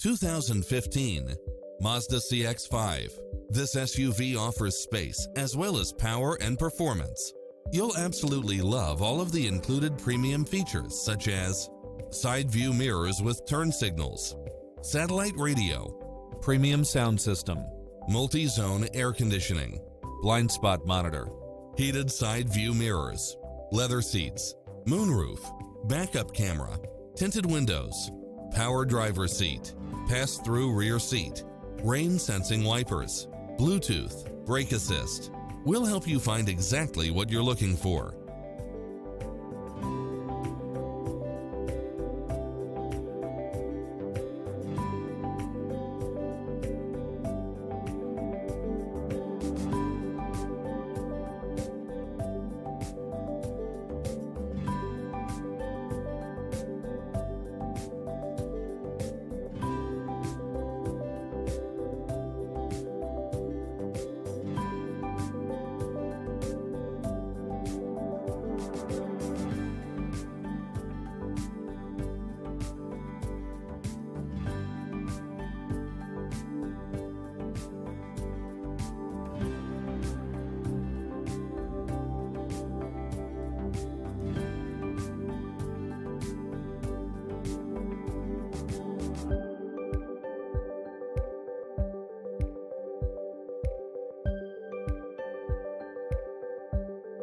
2015 Mazda CX-5. This SUV offers space as well as power and performance. You'll absolutely love all of the included premium features such as side view mirrors with turn signals, satellite radio, premium sound system, multi-zone air conditioning, blind spot monitor, heated side view mirrors, leather seats, moonroof, backup camera, tinted windows, power driver seat, pass-through rear seat, rain sensing wipers, Bluetooth, brake assist. We'll help you find exactly what you're looking for.